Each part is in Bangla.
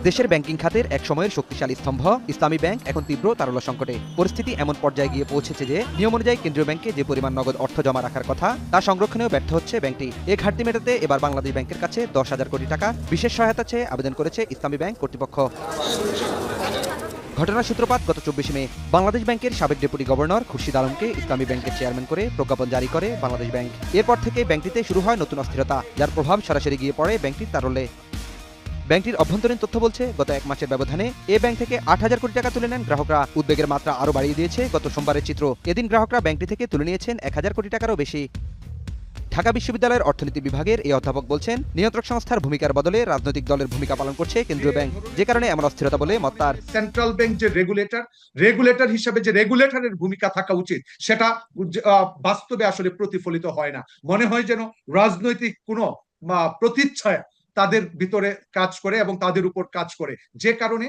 দেশের ব্যাংকিং খাতের এক সময়ের শক্তিশালী স্তম্ভ ইসলামী ব্যাংক এখন তীব্র তারল্য সংকটে। পরিস্থিতি এমন পর্যায়ে গিয়ে পৌঁছেছে যে নিয়ম অনুযায়ী কেন্দ্রীয় ব্যাংকে যে পরিমাণ নগদ অর্থ জমা রাখার কথা তা সংরক্ষণেও ব্যর্থ হচ্ছে ব্যাংকটি। এ ঘাটতি মেটাতে এবার বাংলাদেশ ব্যাংকের কাছে 10,000 কোটি টাকা বিশেষ সহায়তা চেয়ে আবেদন করেছে ইসলামী ব্যাংক কর্তৃপক্ষ। ঘটনার সূত্রপাত গত 24 মে বাংলাদেশ ব্যাংকের সাবেক ডেপুটি গভর্নর খুরশিদ আলমকে ইসলামী ব্যাংকের চেয়ারম্যান করে প্রজ্ঞাপন জারি করে বাংলাদেশ ব্যাংক। এরপর থেকে ব্যাংকটিতে শুরু হয় নতুন অস্থিরতা, যার প্রভাব সরাসরি গিয়ে পড়ে ব্যাংকটির তারল্যে। ব্যাংকটির অভ্যন্তরীণ তথ্য বলছে, গত এক মাসের ব্যবধানে এ ব্যাংক থেকে 8,000 কোটি টাকা তুলে নেন গ্রাহকরা। উদ্বেগের মাত্রা আরও বাড়িয়ে দিয়েছে গত সোমবারের চিত্র। এদিন গ্রাহকরা ব্যাংকটি থেকে তুলে নিয়েছেন 1,000 কোটি টাকারও বেশি। ঢাকা বিশ্ববিদ্যালয়ের অর্থনীতি বিভাগের এই অধ্যাপক বলছেন, নিয়ন্ত্রক সংস্থার ভূমিকার বদলে রাজনৈতিক দলের ভূমিকা পালন করছে কেন্দ্রীয় ব্যাংক, যে কারণে এমন অস্থিরতা বলে মত তার। সেন্ট্রাল ব্যাংক যে রেগুলেটর হিসেবে যে রেগুলেটরের ভূমিকা থাকা উচিত, সেটা বাস্তবে আসলে প্রতিফলিত হয় না। মনে হয় যেন রাজনৈতিক কোনো প্রতিচ্ছায়া তাদের ভিতরে কাজ করে এবং তাদের উপর কাজ করে, যে কারণে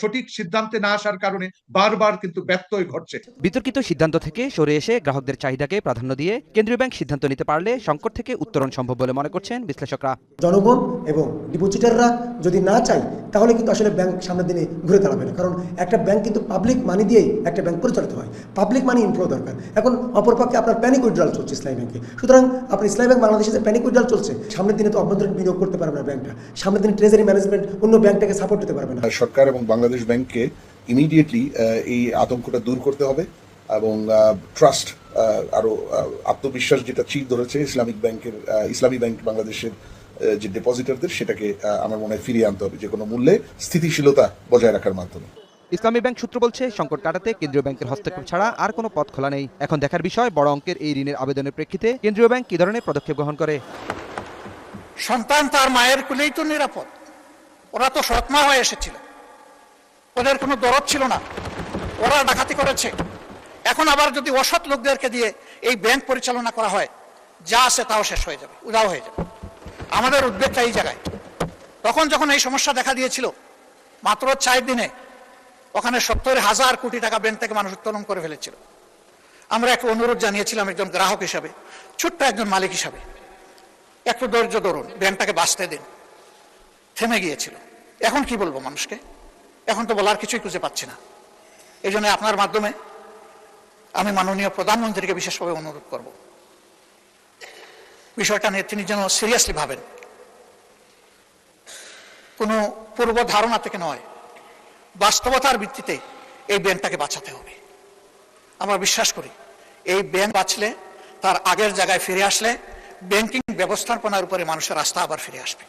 সঠিক সিদ্ধান্তে না আসার কারণে বারবার কিন্তু ব্যত্যয় ঘটছে। বিতর্কিত সিদ্ধান্ত থেকে সরে এসে গ্রাহকদের চাহিদাকে প্রাধান্য দিয়ে কেন্দ্রীয় ব্যাংক সিদ্ধান্ত নিতে পারলে সংকট থেকে উত্তরণ সম্ভব বলে মনে করছেন বিশ্লেষকরা। জনগণ এবং ডিপোজিটাররা যদি না চায় তাহলে কিন্তু আসলে ব্যাংক সামনের দিনে ঘুরে দাঁড়াবে না, কারণ একটা ব্যাংক কিন্তু পাবলিক মানি দিয়েই একটা ব্যাংক পরিচালিত হয়। পাবলিক মানি ইনফ্লো দরকার। এখন অপরপক্ষে আপনার প্যানিক উইথড্রল চলছে ইসলামী ব্যাংকে, সুতরাং আপনার ইসলামী ব্যাংক বাংলাদেশে যে প্যানিক উইথড্রল চলছে, সামনের দিনে তো অভ্যন্তরীণ বিনিয়োগ করতে পারবে না ব্যাংকটা, সামনের দিনে ট্রেজারি ম্যানেজমেন্ট অন্য ব্যাংকটাকে সাপোর্ট দিতে পারবে না। সরকার এবং বাংলাদেশ ব্যাংককে ইমিডিয়েটলি এই আতঙ্কটা দূর করতে হবে এবং ট্রাস্ট আরো আত্মবিশ্বাস যেটা চির ধরেছে ইসলামী ব্যাংক বাংলাদেশের যে ডিপোজিটরদের, সেটাকে আমার মনে হয় ফিরিয়ে আনতে হবে যে কোনো মূল্যে স্থিতিশীলতা বজায় রাখার মাধ্যমে। ইসলামী ব্যাংক সূত্র বলছে, সংকট কাটাতে কেন্দ্রীয় ব্যাংকের হস্তক্ষেপ ছাড়া আর কোনো পথ খোলা নেই। এখন দেখার বিষয়, বড় অঙ্কের এই ঋণের আবেদনের প্রেক্ষিতে কেন্দ্রীয় ব্যাংক কি ধরনের পদক্ষেপ গ্রহণ করে। সন্তান তার মায়ের কোলেই তো নিরাপদ। ওরা তো সৎমা হয়ে এসেছিল, ওদের কোনো দরদ ছিল না, ওরা ডাকাতি করেছে। এখন আবার যদি অসৎ লোকদেরকে দিয়ে এই ব্যাংক পরিচালনা করা হয়, যা আছে তাও শেষ হয়ে যাবে, উধাও হয়ে যাবে। আমাদের উদ্বেগটা এই জায়গায়। তখন যখন এই সমস্যা দেখা দিয়েছিল, মাত্র 4 দিনে ওখানে 70,000 কোটি টাকা ব্যাংক থেকে মানুষ উত্তোলন করে ফেলেছিল। আমরা একটা অনুরোধ জানিয়েছিলাম একজন গ্রাহক হিসাবে, ছোট্ট একজন মালিক হিসাবে, একটু ধৈর্য ধরুন, ব্যাংকটাকে বাঁচতে দিন। থেমে গিয়েছিল। এখন কি বলবো মানুষকে? এখন তো বলার কিছুই খুঁজে পাচ্ছি না। এই জন্য আপনার মাধ্যমে আমি মাননীয় প্রধানমন্ত্রীকে বিশেষভাবে অনুরোধ করব, বিষয়টা নিয়ে তিনি যেন সিরিয়াসলি ভাবেন। কোনো পূর্ব ধারণা থেকে নয়, বাস্তবতার ভিত্তিতে এই ব্যাংকটাকে বাঁচাতে হবে। আমরা বিশ্বাস করি এই ব্যাংক বাঁচলে, তার আগের জায়গায় ফিরে আসলে ব্যাংকিং ব্যবস্থাপনার উপরে মানুষের আস্থা আবার ফিরে আসবে।